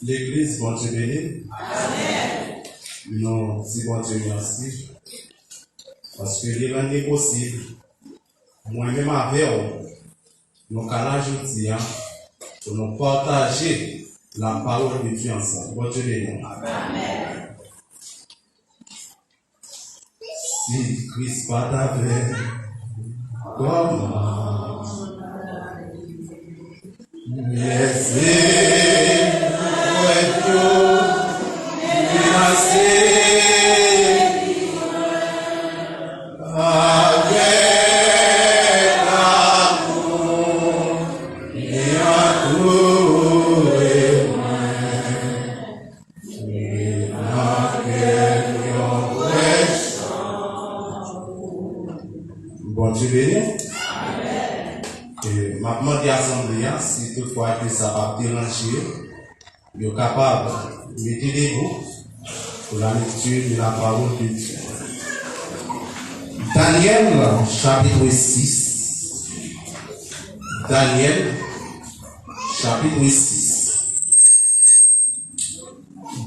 L'église, bon Dieu béni. Amen. Non, si bon Dieu merci. Parce que il est possible. Moi-même avec nous allons ajouter pour nous partager la parole de Dieu ensemble. Bon Dieu béni. Amen. Si Christ partage comment laissez bon Dieu béni. Et ma demande à l'Assemblée, si toutefois que ça va déranger, vous êtes capable de mettre debout pour la lecture de la parole de Dieu. Daniel, chapitre 6. Daniel, chapitre 6.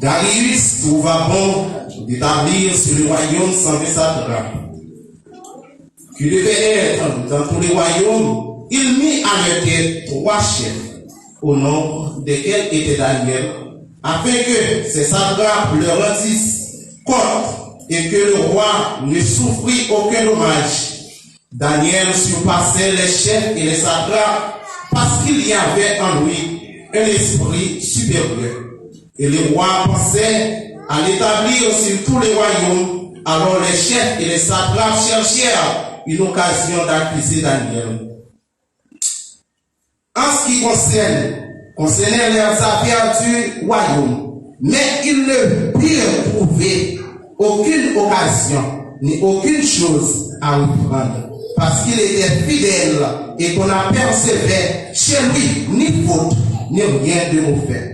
Darius trouva bon d'établir sur le royaume sans satrap, qui devait être dans tous les royaumes. Il mit à leur tête 3 chefs, au nombre desquels était Daniel, afin que ces satrapes leur rendissent compte et que le roi ne souffrit aucun dommage. Daniel surpassait les chefs et les satrapes parce qu'il y avait en lui un esprit supérieur. Et le roi pensait à l'établir sur tous les royaumes. Alors les chefs et les satrapes cherchèrent une occasion d'accuser Daniel. En ce qui concernait les affaires du royaume, mais ils ne purent trouver aucune occasion ni aucune chose à reprendre, parce qu'il était fidèle et qu'on apercevait chez lui ni faute ni rien de mauvais.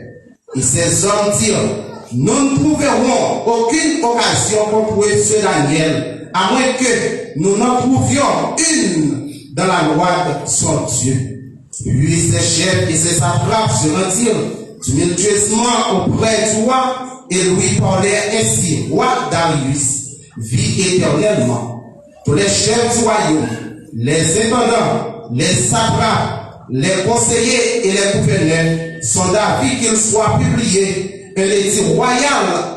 Et ces hommes dirent: nous ne trouverons aucune occasion contre ce Daniel, à moins que nous n'en trouvions une dans la loi de son Dieu. Puis ses chefs et ses satrapes se rendirent tumultueusement auprès du roi et lui parlèrent ainsi. Roi Darius, vis éternellement. Tous les chefs du royaume, les intendants, les satrapes, les conseillers et les gouverneurs sont d'avis qu'il soit publié un édit royal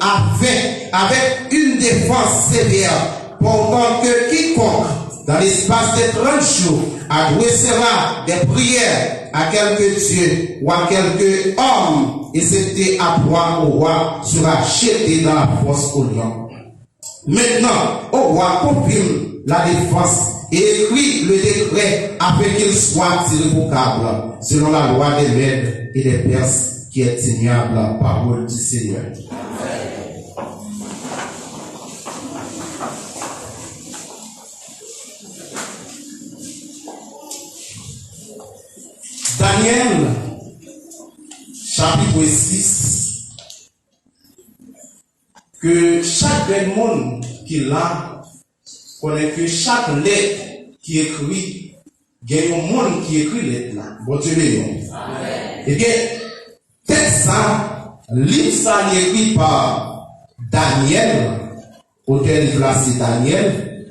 avec une défense sévère, pendant que quiconque, dans l'espace de 30 jours, adressera des prières à quelque Dieu ou à quelque homme, et c'était à proie au roi, sera jeté dans la fosse au lion. Maintenant, au roi confirme la défense et écrit le décret afin qu'il soit irrévocable, selon la loi des Mèdes et des Perses, qui est ignoble, parole du Seigneur. Daniel, chapitre 6, que chaque monde qui l'a connaît que chaque lettre qui écrit, il y a un monde qui écrit lettre là. Bon Dieu béni. Et bien, texte ça, livre ça écrit par Daniel, auteur livre là c'est Daniel.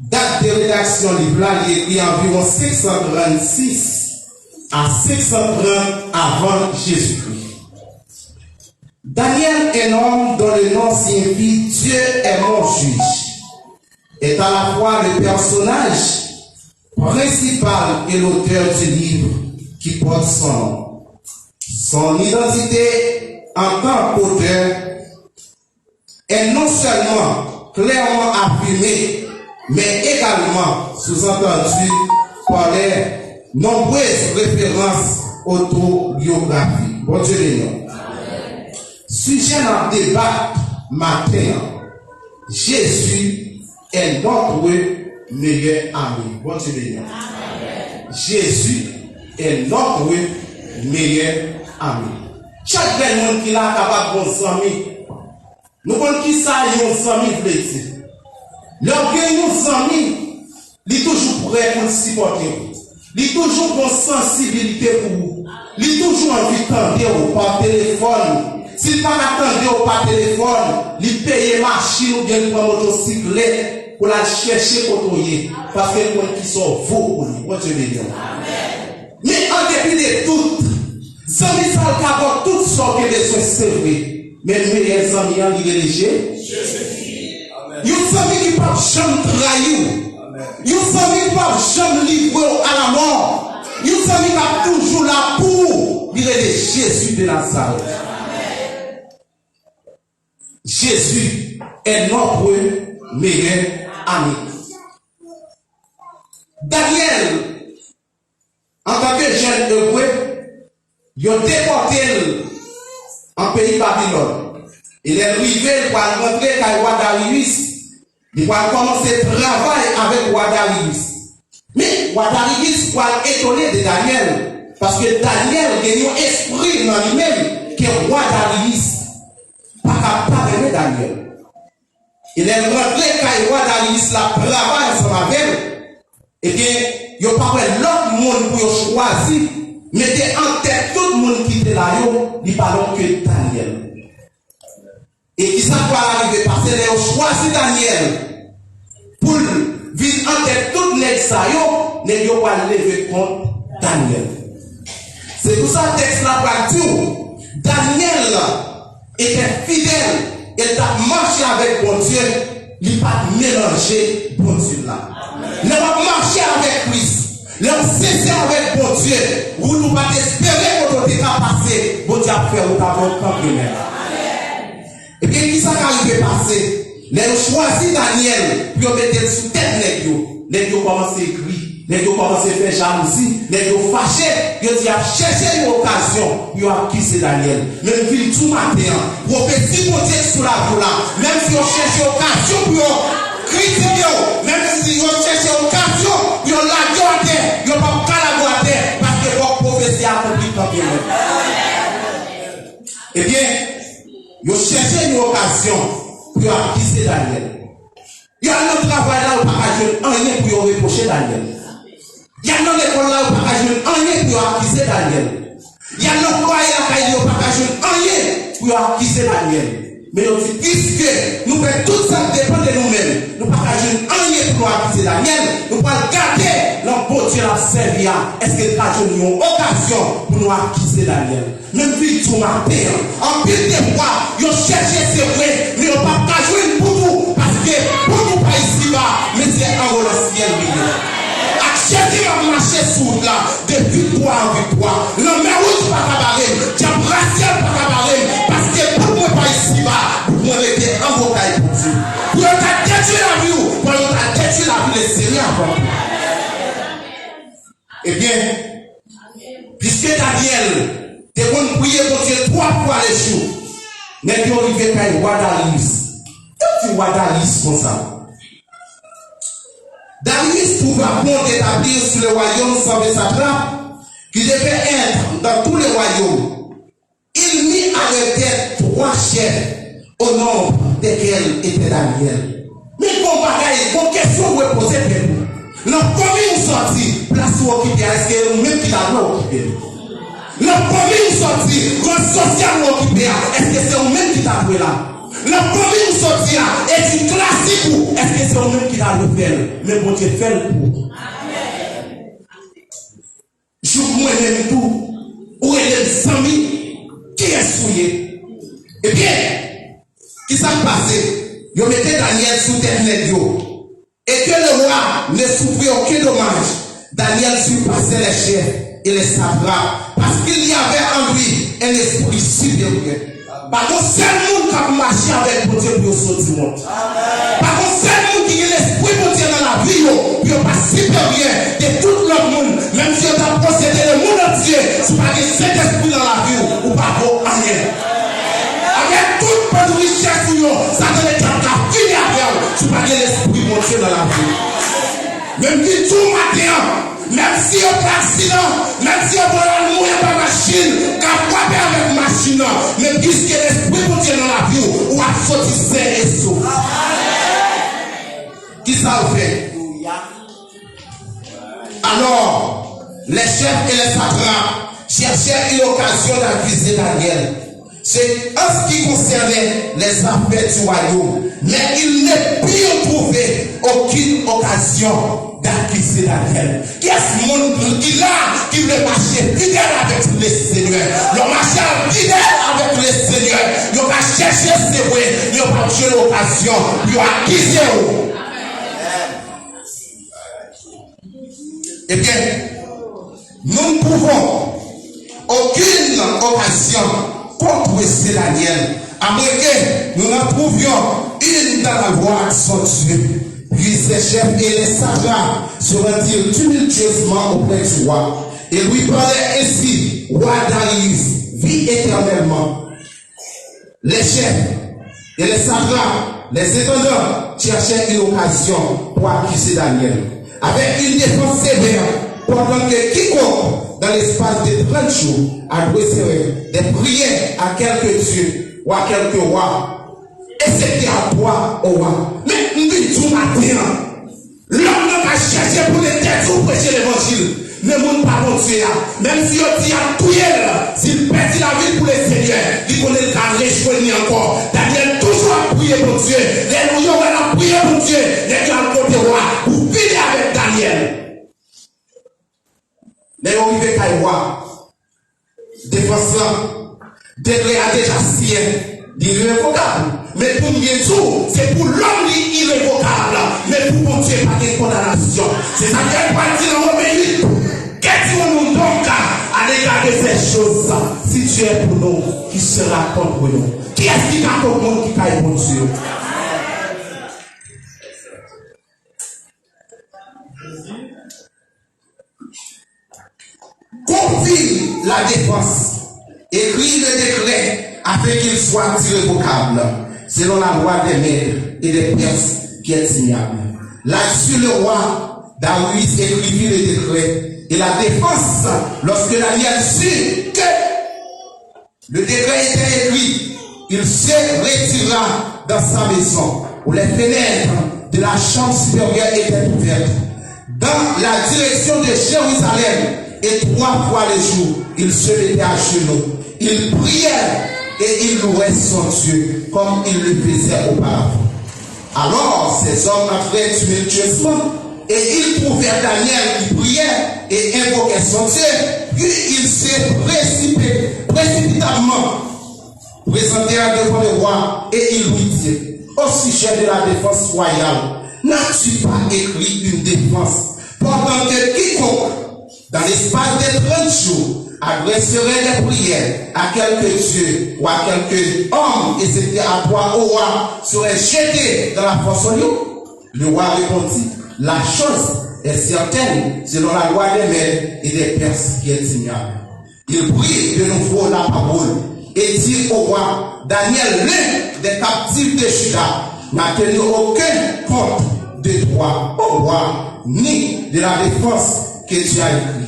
Date de rédaction livre là, il écrit environ 536 à 530 avant Jésus-Christ. Daniel, un homme dont le nom signifie Dieu est mon juge, est à la fois le personnage principal et l'auteur du livre qui porte son nom. Son identité en tant qu'auteur est non seulement clairement affirmée, mais également sous-entendue par les nombreuses références autobiographiques. Bon Dieu béni. Sujet dans le débat matin, Jésus est notre meilleur ami. Bon Dieu béni. Jésus est notre meilleur ami. Chaque monde qui l'a capable de bon ami, nous connaissons qui ça y est un ami plaisir. Lorsque nous amis, il est toujours prêt pour supporter. Il est toujours une sensibilité pour vous. il toujours envie de tendre au par téléphone. S'il pas attendre au par téléphone, il paye machine ou bien il prend motocyclette pour la chercher côtoyer. Parce que les gens qui sont faux pour lui. Moi, je veux dire. Mais en dépit de tout, sans misal qu'avoir toutes sortes de besoins, c'est vrai. Mais nous, les amis, en dirigé. Vous savez qui ne peuvent jamais trahir. Vous savez qui ne peuvent jamais livrer à la mort. Vous savez qui a toujours là pour dire Jésus de Nazareth. Jésus est notre meilleur ami. Daniel, en tant que jeune hébreu, il a déporté en pays Babylone. Il est arrivé pour rentrer avec roi Darius. Il va commencer à travailler avec roi Darius. Mais roi Darius va étonner de Daniel. Parce que Daniel a un esprit dans lui-même que roi Darius pas capable de Daniel. Il est rentré avec roi Darius la travaille ensemble avec elle. Eh bien, il n'y a pas l'autre monde pour choisir. Mettez en tête tout le monde qui était là, il ne parle que Daniel. Et qui ça va arriver parce qu'ils ont choisi Daniel pour vivre en tête tout les ça, ils n'ont pas lever contre Daniel. C'est pour ça que le texte là va dire Daniel était fidèle, il a marché avec bon Dieu, il n'a pas mélangé bon Dieu là. Il n'a pas marché avec Christ. L'homme sincère avec bon Dieu, vous ne pouvez pas espérer que votre état passé, bon Dieu a fait au tableau de et bien, qui ça qui arrive passer? Les choisi Daniel, puis on mettait sous tête les gens commencent à écrire, les gens commencent à faire jalousie, les gens fâchés, ils ont cherché une occasion, ils ont acquis Daniel. Même si tout matin, prophétie pour Dieu sous la voie là, même si on cherche une occasion pour critiquer, même si on cherche une occasion, ils ont la gueule, ils n'ont pas la gueule, parce que votre prophétie a accompli comme il est. Eh bien, ils ont cherché une occasion pour acquiser Daniel. Il y a un travail là où pas rien pour reprocher Daniel. Il y a une école là où pas rien pour acquiser Daniel. Il y a un foyer là où pas rien pour acquiser Daniel. Mais on dit, puisque nous faisons tout ça dépend de nous-mêmes, nous ne pouvons pas rien pour acquiser Daniel, nous pouvons garder notre bon Dieu la servir. Est-ce que nous avons une occasion pour nous acquiser Daniel? Même si tout matin, en plus de fois, ils ont cherché, c'est vrai, mais ils n'ont pas joué pour nous, parce que pour nous, pas ici bas, mais c'est en haut le ciel. Acceptez de marcher sous là, de victoire en victoire. Le mérite pas cabaret, diable racial pas cabaret, parce que pour moi, pas ici bas, vous m'avez été en vos cailles pour Dieu. Vous avez détruit la vie, vous avez détruit la vie, les Seigneurs avant. Eh bien, puisque Daniel, t'es bon prier pour Dieu 3 fois les jours. Mais tu arrives à roi Darius. Tout le roi Darius comme ça. Darius trouva bon d'établir sur le royaume sans satrapes qui devait être dans tous les royaumes. Il mit à leur tête 3 chefs au nombre desquels était Daniel. Mais bon bagaille, bon question vous poser pour vous. Dans combien vous sorti, place où occuper, est-ce que même qui l'a occupé? Le premier sorti, le social occupé, est-ce que c'est vous-même qui t'a trouvé là? Le premier sorti, est-ce classique ou est-ce que c'est vous-même qui t'a trouvé? Mais bon Dieu fait le coup. Je vous même tout, où est les amis qui est souillé? Eh bien, qui s'est passé? Ils mettaient Daniel sous terre et que le roi ne souffrait aucun dommage. Daniel surpassait les chefs et les satrapes parce qu'il y avait en lui un esprit supérieur. Par contre, c'est le monde qui a marché avec mon Dieu pour sortir du monde. Par contre, c'est le monde qui a l'esprit de Dieu dans la vie, qui n'est pas supérieur de tout le monde. Même si on a procédé le monde entier, si pas que cet esprit dans la vie, ou pas pour rien. Avec toute bonne richesse, ça donne être la fini avec vous, si pas que l'esprit de Dieu dans la vie. Même si tout matin, même si on a un accident, même si on va mourir par machine, qu'à frapper avec machine, mais puisque l'esprit de Dieu dans la vie, ou à sortir sain et sauf. Qui ça fait? Alors, les chefs et les satrapes cherchait une occasion d'accuser Daniel. C'est en ce qui concernait les affaires du royaume. Mais il ne put trouver aucune occasion d'accuser Daniel. Qui est ce monde qui là, qui veut marcher fidèle avec le Seigneur? Le marcheur fidèle avec le Seigneur. Il va chercher ses voies, il va chercher l'occasion, il va accuser. Eh bien, nous ne pouvons aucune occasion contre ce Daniel, à moins que nous en trouvions une dans la voie de son Dieu. Puis ses chefs et les sages se rendirent tumultueusement auprès du roi et lui parlaient ainsi: Roi Darius, vis éternellement. Les chefs et les sages, les étendants cherchaient une occasion pour accuser Daniel, avec une défense sévère, pendant que quiconque, dans l'espace de 30 jours, adresserait des prières à quelques dieux ou à quelques rois. Et c'était à toi, au roi. Mais nous disons tout matin, l'homme n'a pas cherché pour les têtes pour prêcher l'évangile. Mais mon pas bon Dieu, même si on dit à tout s'il perdit la vie pour le Seigneur, il connaît le cas réjouir encore. Daniel toujours a prié pour Dieu. Les nous a prié pour Dieu. Les gens ont côté roi pour finir avec Daniel. Mais on arrive à voir, défenseur, Degré a déjà signé d'irrévocable. Mais pour Jésus, c'est pour l'homme irrévocable. Mais pour mon Dieu, pas de condamnation. C'est ça qui est parti dans mon pays. Qu'est-ce que nous donc à l'égard de ces choses? Si Dieu est pour nous, qui sera contre nous? Qui est-ce qui a pour nous qui caille pour Dieu? Confie la défense, écrit le décret afin qu'il soit irrévocable, selon la loi des maîtres et des princes qui est signable. Là-dessus, le roi Darius écrivit le décret et la défense, lorsque Daniel sut que le décret était écrit, il se retira dans sa maison, où les fenêtres de la chambre supérieure étaient ouvertes, dans la direction de Jérusalem. Et 3 fois le jour, il se mettait à genoux. Il priait et il louait son Dieu comme il le faisait auparavant. Alors, ces hommes entraient tumultueusement et ils trouvèrent Daniel qui priait et invoquait son Dieu. Puis ils se précipitamment présentèrent devant le roi et il lui dit: au sujet de la défense royale, n'as-tu pas écrit une défense pendant que quiconque, dans l'espace de 30 jours, adresserait des prières à quelques dieux ou à quelques hommes, et c'était à toi, au roi, serait jeté dans la fosse au lieu? Le roi répondit: la chose est certaine, selon la loi des maîtres et des Perses qui est signable. Il prit de nouveau la parole et dit au roi: Daniel, l'un des captifs de Juda, n'a tenu aucun compte de toi, au roi, ni de la défense que tu as écrit.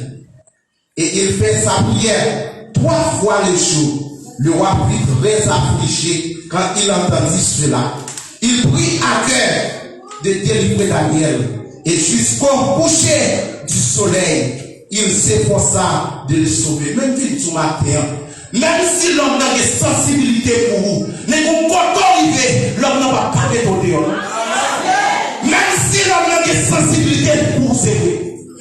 Et il fait sa prière 3 fois le jour. Le roi fut très affligé quand il entendit cela. Il prit à cœur de délivrer Daniel. Et jusqu'au coucher du soleil, il s'efforça de le sauver. Même tout matin, même si l'homme n'a des sensibilités pour vous, mais vous arriver, l'homme n'a pas de dehors. Même si l'homme n'a des sensibilités pour vous, c'est vrai.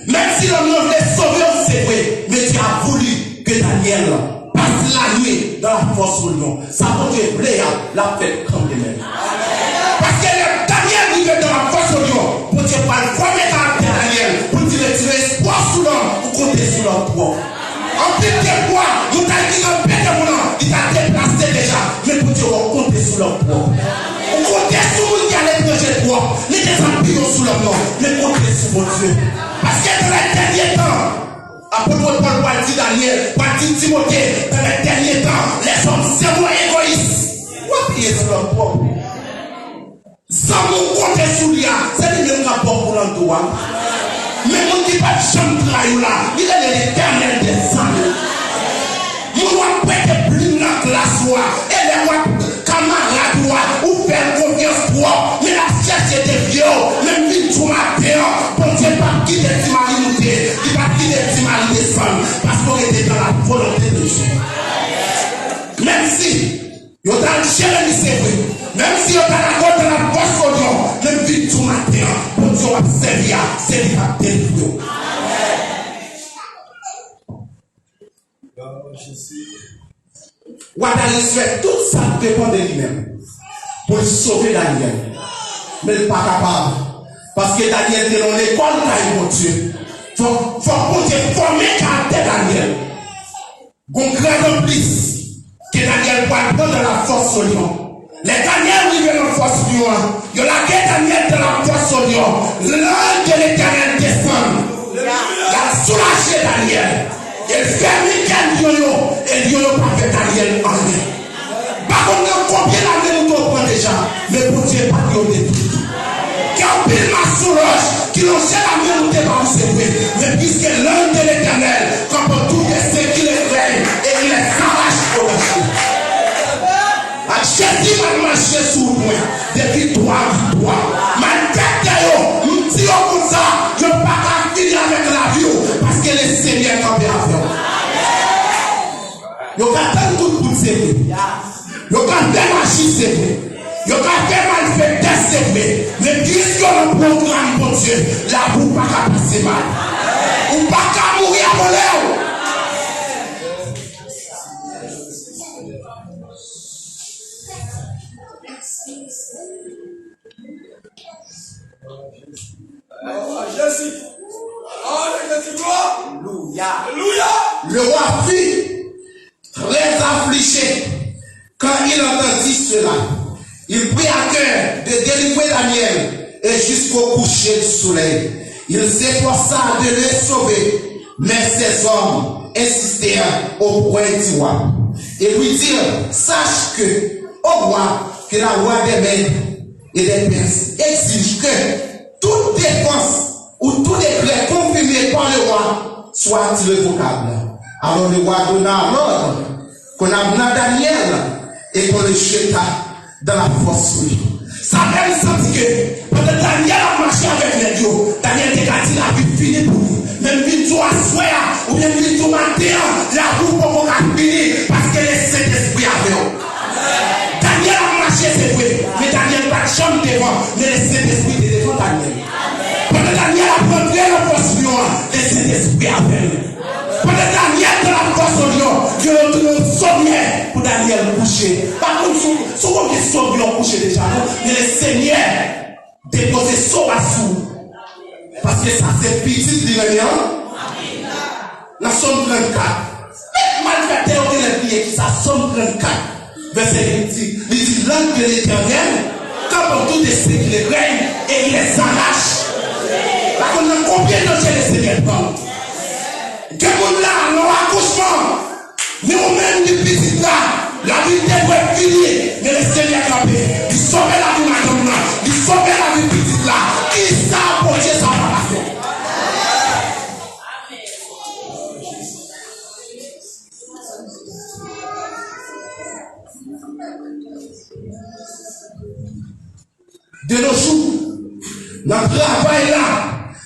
Même si l'homme n'a des sauveurs, c'est vrai. Mais tu as voulu que Daniel passe la nuit dans la force au lion. Ça va te plaire, la fête comme des mêmes. Parce que Daniel vivait dans la force au lion. Pour Dieu pas le premier temps de Daniel, pour te retirer espoir sous l'homme, pour compter sur l'homme pour. En plus de quoi, nous t'avons dit un peu de mon nom, il t'a déplacé déjà. Mais pour Dieu, on compte sur l'homme pour. On compte sur nous qui a l'étranger pour. Mais des empires sous l'homme, mais comptez sur mon Dieu. Parce que dans les derniers temps, apôtre Paul va dire Daniel, va dire Timothée, dans les derniers temps, les hommes c'est moins égoïstes. Où payer sur leur propre? Sans nous compter sur lui, c'est le même rapport pour l'endroit. Mais on ne dit pas de chambre là, il est l'éternel des âmes. Nous doit prêter plus dans la classe, et les camarades, ou faire confiance pour, mais la cherche des vieux, même vite tout matin, pour Dieu pas quitter le mari monté, il va quitter le mari descendre, parce qu'on était dans la volonté Yo t'as Jérémie, c'est vrai. Même si yo t'as la côte de la poche au lion, même vite tout matin, pour Dieu va servir, c'est lui qui va délivrer. Ouadali fait tout ça dépend de lui-même pour sauver Daniel. Mais il n'est pas capable. Parce que Daniel était dans l'école, mon Dieu. Il faut former le caractère Daniel. Qu'on crée de plus que Daniel va prendre de la force au lion. Les Daniel vivent dans la force au lion. Il y a la guerre Daniel de la force au lion. L'ange de l'éternel descend. Il a soulagé Daniel. Il fait Michael Yoyo et Yoyo pas fait Daniel en rien. Par contre, combien d'années nous comprend déjà, mais pour Dieu, pas de tout. Quand il m'a soulagé, qui l'ont fait la main, nous devons se vrai. Mais puisque l'un de l'éternel, comme tout ce qui les règne, et il les arrache au marché. Jésus m'a marché sur moi, depuis toi, ma tête est haut, si on comme ça, je ne peux pas finir avec la vie, parce que le Seigneur campé avec moi. Yo ka tan tout pour c'est vrai. Yo ka fait machine c'est vrai. Yo ka fait mal fait test c'est vrai. Mais puisque le programme pour Dieu, la boue pas qu'à passer mal. Ou pas qu'à mourir à voler. Jésus. Alléluia. Alléluia. Le roi fut très affligé quand il entendit cela. Il prit à cœur de délivrer Daniel et jusqu'au coucher du soleil. Il s'efforça de le sauver, mais ces hommes insistèrent au point du roi et lui dirent: sache que, au roi, que la loi des Mèdes et des Perses exige que toute défense ou tout décret confirmé par le roi soit irrévocable. Alors le roi donna l'ordre qu'on amena Daniel et qu'on le jeta dans la fosse. Ça même senti que pendant que Daniel a marché avec les dieux, Daniel était dit la vie finie pour lui. Même vite tout à soir ou bien vite tout matin, la roue pour qu'on finir parce que le Saint-Esprit avait eux. Daniel a marché, c'est vrai, mais Daniel pas de chambre devant, mais le Saint-Esprit était devant Daniel. Pendant que Daniel a pris la force, le Saint-Esprit avait eux. Pendant que Daniel de la force au lion, Dieu le sommet pour Daniel coucher. Par contre, souvent qu'il sauve lion couché déjà, mais le Seigneur déposait son bassou. Parce que ça c'est petit de l'année. La somme 34. Malgré que les qui ça somme 34. Verset 8. Il dit l'ange de l'éternel, comme tout esprit qui les règne, et il les arrache. Par contre, combien de temps le Seigneur prend? Que vous là, non accouchement, mais au même du petit là, la vie devrait finir, mais le Seigneur campé, il sauve la vie madame là, il sauve la vie petite là, qui ça pour Dieu ça va passer. De nos jours, notre travail là,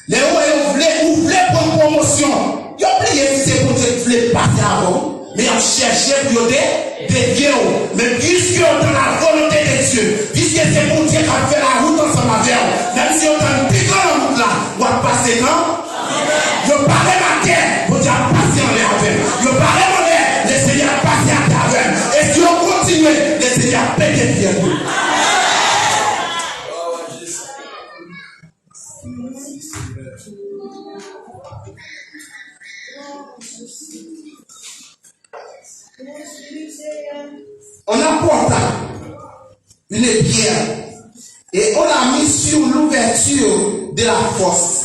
les hauts voulaient prendre promotion. Ils ont oublié que c'est pour Dieu qui voulait passer avant, mais ils ont cherché pour des dieux. Mais puisque on dans la volonté de Dieu, puisque c'est pour Dieu qui a fait la route ensemble avec eux, même si on a une petite route là, on va passer quand? Je parais ma terre, pour Dieu passer en l'air avec eux. Je parais mon l'air, le Seigneur passe à travers. Et si on continue, le Seigneur paie des pieds. On apporta une pierre et on l'a mis sur l'ouverture de la fosse.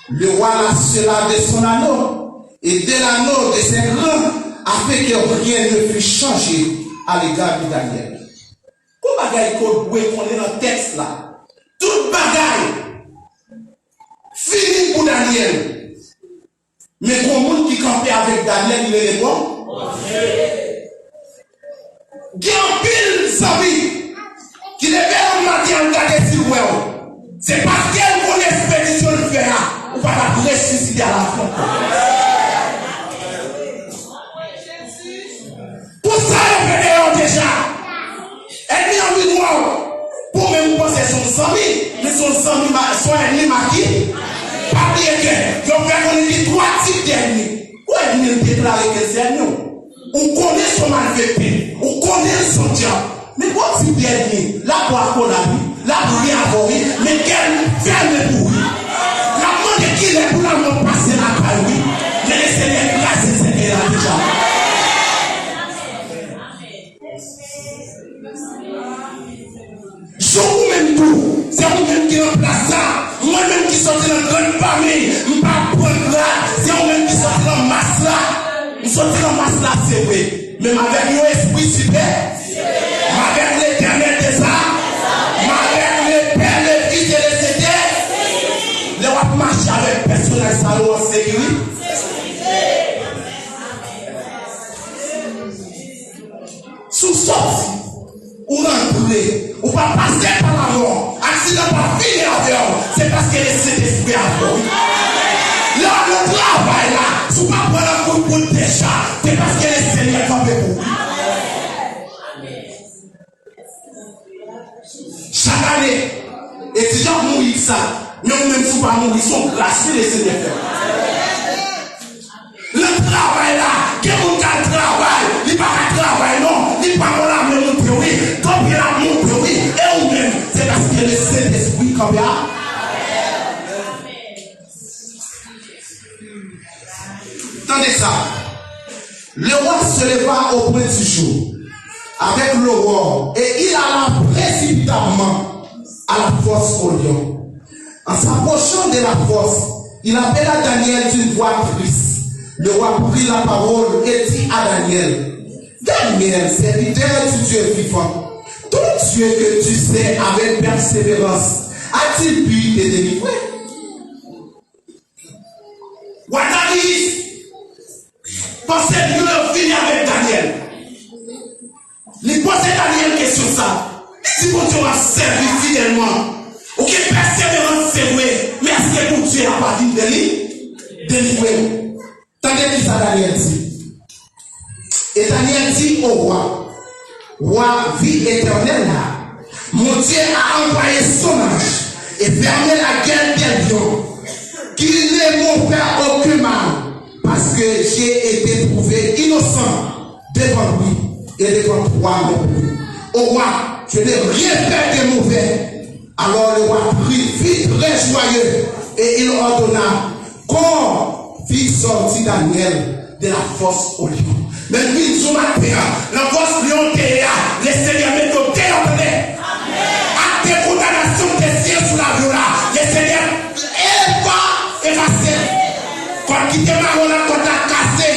Le roi la scella de son anneau et de l'anneau de ses reins afin que rien ne fût changé à l'égard de Daniel. Comment bagaille qu'on est dans le texte là? Toute bagaille fini pour Daniel. Mais pour le monde qui campait avec Daniel, il est bon? Qui en pile Sabi, qui devait en matin regarder sur vous. C'est parce qu'elle connaît l'expédition de faire, ou pas la ressusciter à la fin. Pour ça, elle fait déjà. amis, mais son ami, son ennemi maquis. Pas oublier que, je vais connaître 3 types d'ennemis. Où est-ce qu'il déclaré que c'est nous? On connaît son malveillant, on connaît son diable. Mais quoi type d'ennemi? Là pour avoir la vie, là pour rien avoir, mais quel ferme pour lui. La demande qui est pour la mort passer la par lui. Mais laissez-les grâce c'est qu'elle a déjà. Je vous même tout, c'est vous-même qui remplace ça. Moi-même qui sortais dans la grande famille, je ne vais pas prendre là. C'est vous-même qui sortait dans la masse là. Je sortais dans la masse là, c'est vrai. Même avec mon esprit super, avec l'éternel des arts, avec le Père, le Fils et le Saint-Esprit, les va marcher avec personnel salon en sécurité. Sous sorte, ou rentrer, ou pas passer par la mort, accident pas finir avec vous, c'est parce que le Saint-Esprit a fait. Là, le travail là, si vous ne pas prendre un coup pour déjà, c'est parce que le Seigneur a fait pour vous. Chaque année, étudiants mourir ça, mais même si vous ne pas mourir, ils sont gracieux les Seigneurs. Le travail là, quel monde qui a travail, il n'y a pas de travail, non, il n'y a pas de la même théorie, comme il y a la même théorie, et vous-même, c'est parce que le Saint-Esprit comme il y a. Attendez ça. Le roi se leva au point du jour avec l'aurore et il alla précipitamment à la fosse au lion. En s'approchant de la fosse, il appela Daniel d'une voix triste. Le roi prit la parole et dit à Daniel, Daniel, serviteur du Dieu vivant, ton Dieu que tu sais avec persévérance, a-t-il pu te délivrer? Wadalis, pensez que finir avec Daniel. Il pose Daniel question ça. Si mon Dieu a servi fidèlement, ok, persévérance c'est vrai, mais est-ce que mon Dieu n'a pas dit de délivrer? Tandis que ça Daniel dit. Et Daniel dit au roi, roi, vie éternelle là, mon Dieu a envoyé son ange et fermé la gueule des lions, qu'il ne m'ont fait aucun mal, parce que j'ai été trouvé innocent devant lui et devant toi non plus. Au roi, je n'ai rien fait de mauvais. Alors le roi prit vite très joyeux et il ordonna qu'on fit sortir Daniel de la fosse au lion. Mais lui, ce matin, la fosse lion théa, le Seigneur met au théa. À tes condamnations, tes cieux sous la viola, le Seigneur va effacer. Quand quitter ma rola, quand t'as cassé.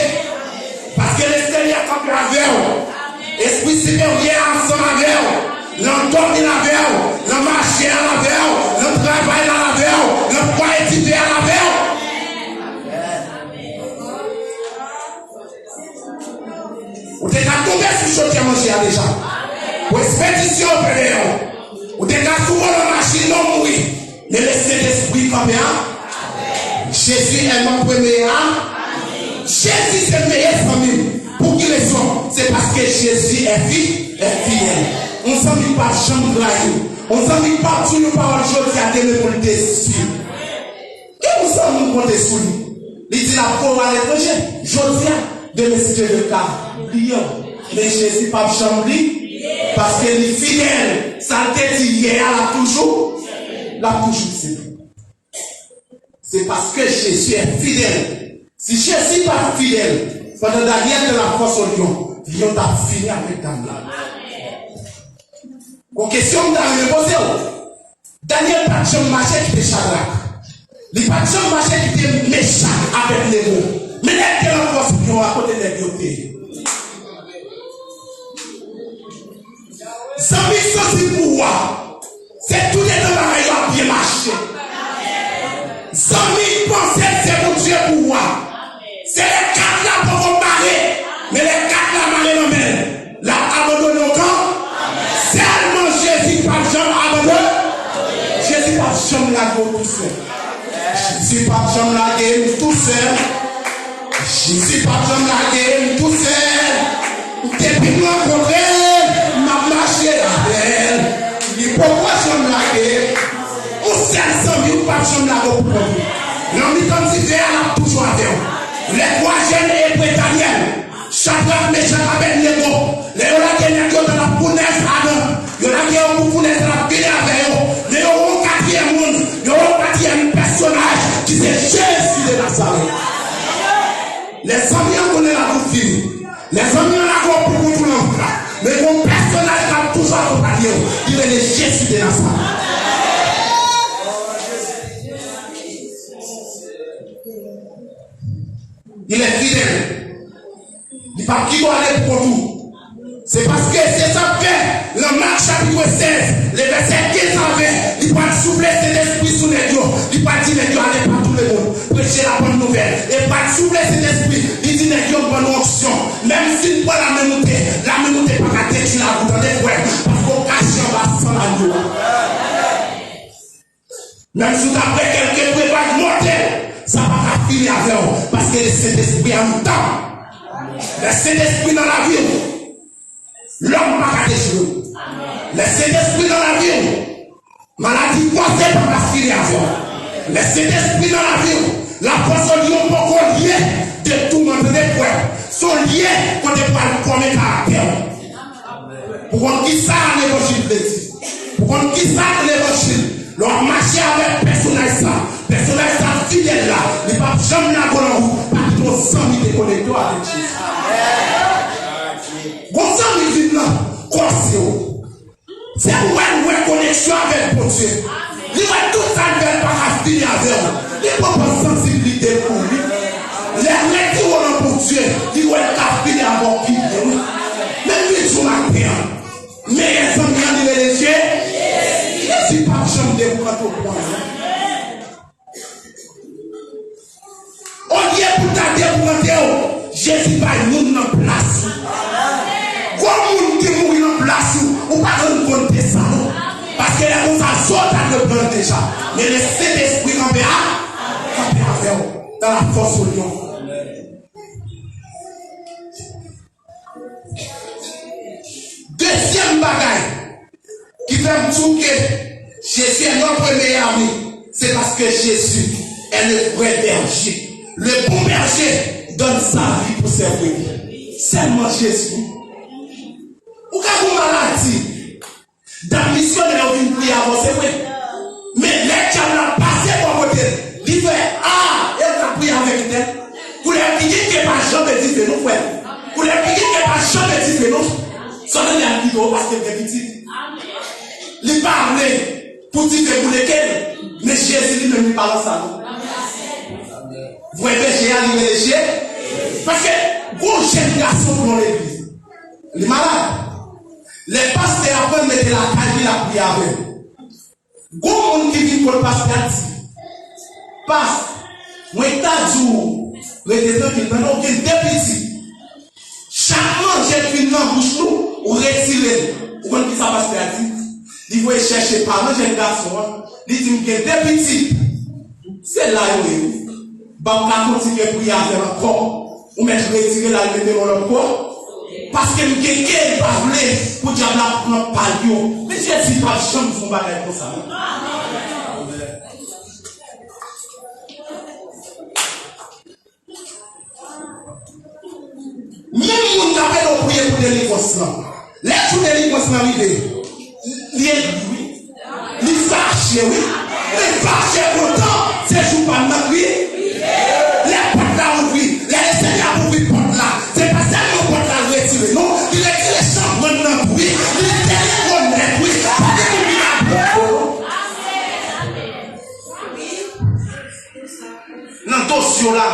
Parce que le Seigneur campe avec vous. Esprit supérieur ensemble avec vous. L'endormi avec vous. Le marché avec vous. Le travail avec vous. Le poids étudié avec vous. Vous êtes tombé sur ce qui a mangé déjà. Pour expédition au vous êtes souvent la machine non mourir. Mais laissez l'esprit comme ça. Jésus est mon premier âme. Jésus c'est le meilleur famille. Pour qui raison? C'est parce que Jésus est fidèle. On ne s'en met pas chambre là. On ne s'en met pas sur nos paroles qui a des pour le dessus. Et vous en nous comptez sur lui. Il dit la pauvre à l'étranger. Je viens de messieurs de cas. Mais Jésus pas chambre parce qu'il est fidèle. Ça te dit hier, là toujours c'est. C'est parce que Jésus est fidèle. Si Jésus n'est pas fidèle, pendant Daniel de la force au lion, lion t'a fini avec Daniel. Pour question de Daniel, Daniel n'a pas marché qui était Shadrach. Il n'a pas marché qui était méchant avec les mots. Mais il y a la force au lion à côté des beautés. Sans mission du pouvoir, c'est tout les deux pareils à bien marcher. Sans penser c'est mon Dieu pouvoir. C'est les 4 là pour vous marrer. Mais les 4 là marrer non même. Là abandonne au camp. Seulement Jésus pas jamais abandonné. Jésus pas jamais la go tout seul. Jésus pas jamais la game tout seul. Jésus pas jamais la game tout seul. Depuis nous rencontrer, m'a marché avec elle. Il pourquoi jamais la game. seul ami ou pas chambre là pour vous. L'homme comme si fait là toujours avec vous. Les trois jeunes et Daniel, Shadrach, Meshach, Abednego, les gens qui ont dans la fournaise Adam, il y en a qui ont pour fournaise la vie avec eux, mais ils ont un quatrième monde, ils ont un quatrième personnage qui c'est Jésus de Nazareth. Les amis on connaît la route finie, les amis on a pour tout le monde, mais mon personnage qui a toujours accompagné, il est le Jésus de Nazareth. Il est fidèle. Il ne pas qui doit aller pour tout. C'est parce que c'est ça fait. Le Marc chapitre 16, les versets 15 à 20, il va souffler cet esprit sous les dieux. Il va dire les dieux allez par tout le monde. Prêcher la bonne nouvelle. Et va souffler cet esprit. Il dit les dieux bonne option. Même s'il voit la même montée pas qu'à détruire la route dans les frères. Parce qu'au caché on va sans la nuit. Même si vous avez quelques prépares mortels. Ça va pas finir avec vous. Parce que le Saint-Esprit en temps. Le Saint-Esprit dans la vie. L'homme va pas détruire. Le Saint-Esprit dans la vie. Maladie mortelle va pas finir avec vous. Le Saint-Esprit dans la vie. La force liée pour qu'on lié de tout le monde des frères. Sont liés pour ne pas commettre à terre. Pour qu'on qui ça l'évangile veut dire. Pour qu'on qui ça l'évangile. Leur marcher avec personnage ça. Personnage ça fidèle là. Il ne va jamais la bonne route. Parce qu'ils ont 100 000 déconnectés avec Jésus. Bon sang, il dit là. C'est une connexion avec mon Dieu. Il va tout ça faire par finir avec vous. Il va pas sensibilité pour lui. Les gens qui ont pour Dieu, ils vont être finir avec qui. Même lui, je m'appelle. Mais ils sont bien de les yeux. Si pas chambre de vous au point. On dit pour ta débrouiller, Jésus va nous en place. Comme qui mourit en place, ou pas de compter ça. Parce que les gens sortent à le prendre déjà. Mais le Saint-Esprit en avec dans la force au lion. Deuxième bagaille qui fait me dire que Jésus est notre premier ami, c'est parce que Jésus est le vrai berger. Le bon berger donne sa vie pour ses brebis. Seulement Jésus. Ou quand vous maladie, dans la mission de la vie, il y a avancé, mais les gens ont passé pour côté. Il fait et on a prié avec elle. Pour les piquer qui n'est pas jamais dit que nous, pour les piquer qui n'est pas jamais dit que nous, ça donne la vidéo parce que c'est petit. Il parle pour dire que vous lesquels, mais Jésus lui-même il parle ça. Vous voyez, j'ai arrivé les chiens. Parce que vos jeunes garçons dans l'église, les malades, les pasteurs après mettre la caille la prière avec eux. Gros monde qui vit pour le pasteur dit, passe, moi t'as dit, mais des gens qui n'ont aucun déficit. Chaque manger qui vient dans bouche nous, ou retirer, ou quand qui ça pasteur dit, il faut chercher par un jeune garçon, il dit qu'il y a des petits. C'est là où il est. Bah, on a continué à prier avec encore, ou mettre retirer la lumière dans le corps. Parce que quelqu'un va vouloir pour dire la prendre par lui. Mais je dis pas chambre son bagage pour ça. Même si on a prié pour délivrance, les jours de délivrance arrivent. Les fâchés, oui. Les fâchés pourtant, c'est jour par notre vie. Les portes là ouvrir, les seigneurs pour ouvrir porte là. C'est pas ça que porte là retirer, non. Il retire les chambres maintenant, oui. Il retire les bonnes, oui. Dans ton dossier là,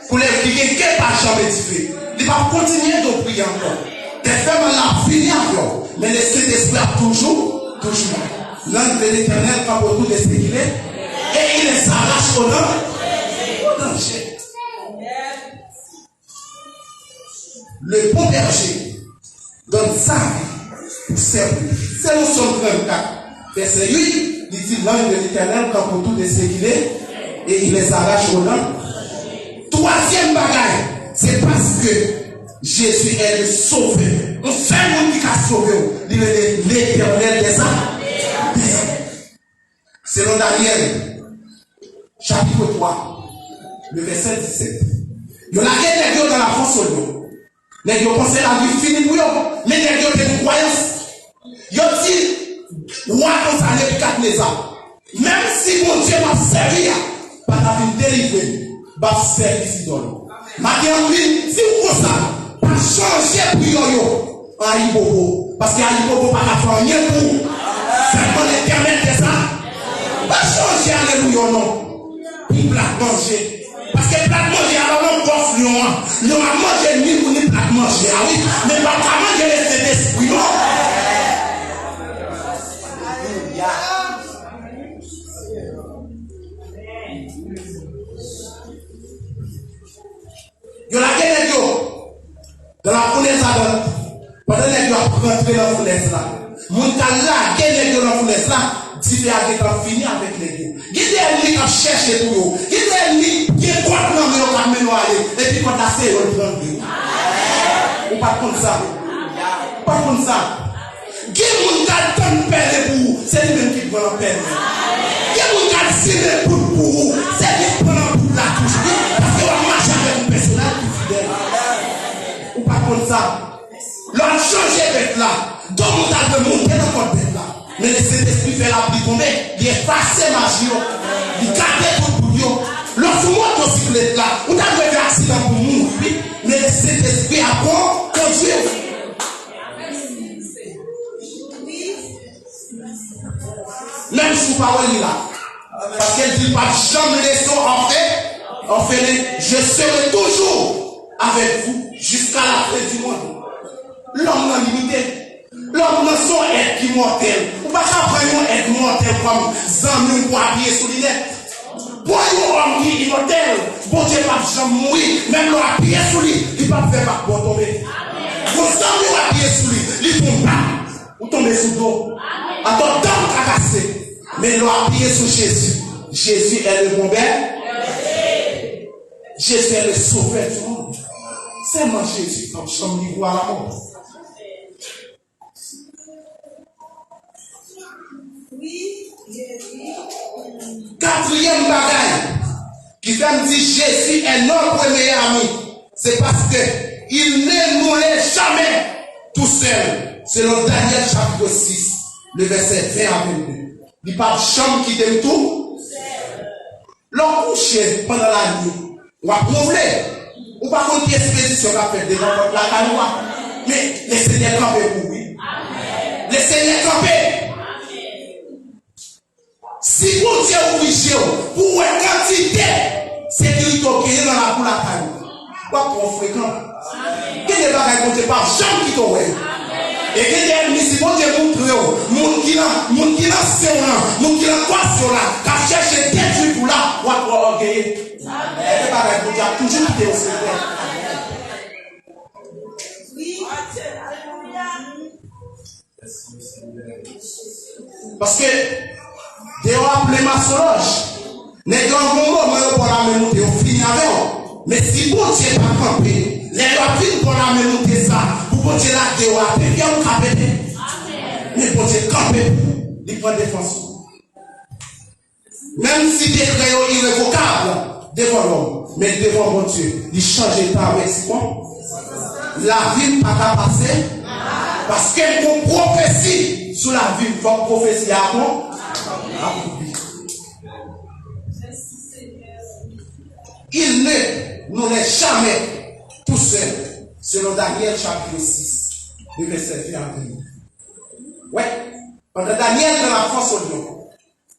pour les prier, quel pas jamais fait. Il va continuer de prier encore. Des femmes l'ont fini encore. Mais le Saint-Esprit a toujours. L'ange de l'Éternel va autour de ce qu'il est. Et il les arrache au danger. Le bon berger donne sa vie pour servir. C'est le Somme 34. Verset 8, il dit l'ange de l'Éternel va autour de ce qu'il est. Et il les arrache au danger. Troisième bagaille, c'est parce que Jésus est le sauveur. On sait monde qui a sauvé. Il est l'Éternel des âmes. Selon Daniel, chapitre 3, le verset 17. Il y a des gens dans la France au lieu. Les gens pensent la vie finie pour eux, mais les gens ont des croyances. Ils ont dit, roi comme ça, les 4 maisons. Même si mon Dieu m'a servi, pas la vie délivrée, va servir d'idole. Maintenant, si vous faites ça, pas changer pour yo en Ibobo. Parce qu'à Ibobo, pas faire rien pour. C'est l'éternel de ça. Pas changer, alléluia, non. Pour plat manger. Parce que plat manger, alors on coffre lion. Lion a mangé ni pour ni plat manger. Ah oui, mais pas manger les Saint-Esprit, non. Il y a la guerre dans la fournaise là. Pendant que tu as rentré dans la fournaise là. Mon talent, guerre dans la fournaise là. Dis-le à quelqu'un fini avec les deux. Dis-le qui a cherché pour vous. Dis-le qui est contre nous, on va mener aller. Et puis quand la c'est on prend deux. Ou pas comme ça. Pas comme ça. Qui mon talent perdre pour vous, c'est lui-même qui prend la peine. Qui mon talent signer pour vous, c'est lui qui prend la touche. Parce qu'on va marcher avec une personne fidèle. Ou pas comme ça. L'on change bête là. Donc on a de monter dans votre bête là. Mais le Saint-Esprit fait la pluie tomber. Il efface magie. Il garde tout pour vous. Lorsqu'on monte au cyclette là, on a eu un accident pour nous. Mais le Saint-Esprit a bon conduire. Même sous parole là. Parce qu'elle dit pas jamais laisser en fait, je serai toujours avec vous jusqu'à la fin du monde. L'homme n'a limité. L'homme n'a son être immortel. Ou pas qu'après un être mortel comme Zami pour appuyer sur les lettres. Pour un homme qui est immortel, bon Dieu pas jamais mourir. Même l'on appuyer sur lui, il ne va pas faire pas pour tomber. Pour Zami ou appuyer sur lui, il tombe pas. Ou tomber sous l'eau. Attends, tant qu'à casser. Mais l'on appuyer sur Jésus. Jésus est le bon père. Jésus est le sauveur du monde. C'est moi Jésus comme son niveau à la mort. Quatrième bagaille qui fait me dire Jésus est notre meilleur ami, c'est parce que il ne nous laisse jamais tout seul. Selon Daniel chapitre 6, le verset 20 à 22. Il n'y a pas de chambre qui t'aime tout. L'on couche pendant la nuit, on va prouver. On va contre l'expédition qu'on a fait devant la canoë. Mais laissez-les camper pour lui. Laissez-les camper. Si vous Dieu obligé pour une quantité, c'est qu'il faut qu'il y ait dans la poule à caille. Quoi qu'on fréquente. Quel est le bagage qu'on ne peut pas jamais quitter. Et quel est le si bon Dieu montre, mon qui n'a c'est là, mon qui n'a quoi sur là, qu'à chercher des trucs pour là, on va orgueiller. Et le bagage qu'on a toujours quitté au secret. Parce que dehors les maçonnages, les grands moments pour la monter, on finit avec eux. Mais si bon Dieu pas campé, les rapines pour la monter ça, pour bon Dieu là dehors, et bien on capé. Mais bon Dieu campé, il prend défense. Même si des créaux irrévocables devant l'homme, mais devant mon Dieu, il change d'état avec quoi? La vie n'a pas passé. Parce qu'elle prophétie sur la vie, votre prophétie à quoi? Il ne nous laisse jamais tout seul, selon Daniel chapitre 6, le verset 20 à 22. Ouais, pendant Daniel dans la force au lion,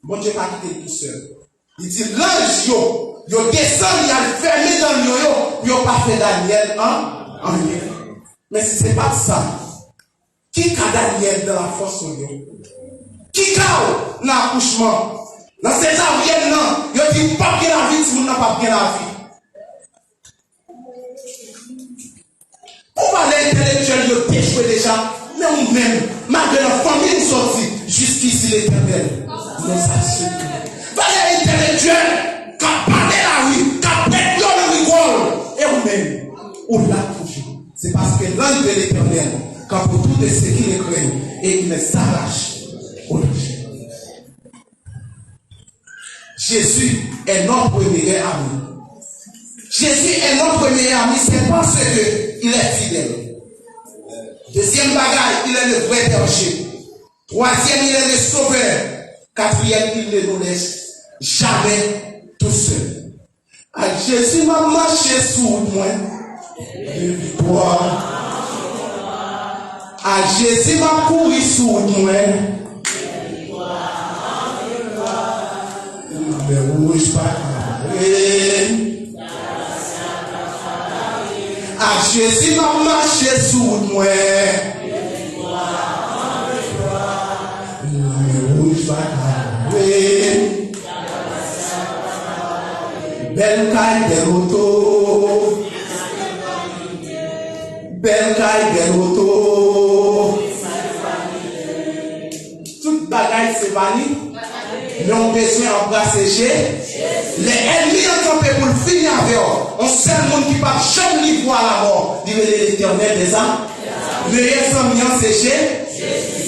bon Dieu pas quitté tout seul. Il dit l'ange yo descend, il a fermé dans le yo, il pas fait Daniel en rien. Mais si c'est pas ça, qui a Daniel dans la force au lion? Qui a dans l'accouchement? Dans ces avions, non, il dit pas bien la vie, si vous n'avez pas bien la vie. Pourquoi l'intellectuel il a échoué déjà? Mais nous-mêmes, malgré la famille, nous sortis jusqu'ici l'éternel. Nous assurons. Valez intellectuel, qui a parlé la rue, qui a pété le rigole. Et vous-même, on l'a toujours. C'est parce que l'ange de l'éternel, quand pour tout ce qui les craignent, et il les arrache au danger. Jésus est notre meilleur ami. Jésus est notre meilleur ami, c'est parce qu'il est fidèle. Deuxième bagaille, il est le vrai berger. Troisième, il est le sauveur. Quatrième, il ne nous laisse jamais tout seul. À Jésus m'a marché sous moi. Victoire. À Jésus m'a couru sous moi. Mais rouge pas. À Jésus m'a marché sous moi. Mais rouge pas. Belle caille de l'auto. Belle caille de l'auto. Toute bagaille c'est vanille. L'on besoin d'embrasser Jésus. Les ennemis ont campé pour le finir avec eux. On seul monde qui part jamais voir la mort. Dire l'éternel des âmes. Les ennemis ont séché.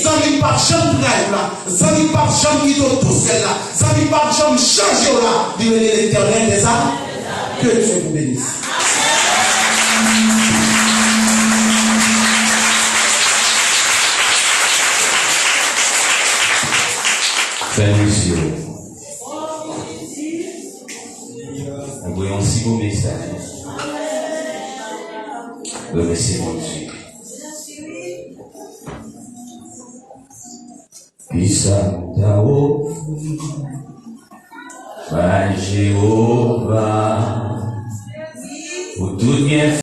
Zami par jamais là. Zami par jamais qui tout seul là. Zami par jamais changer là. Dire l'éternel des âmes. Que Dieu vous bénisse. Monsieur, nous voyons si beau message. Remerciez mon Dieu. Pisatao, Jéhovah, pour tout bien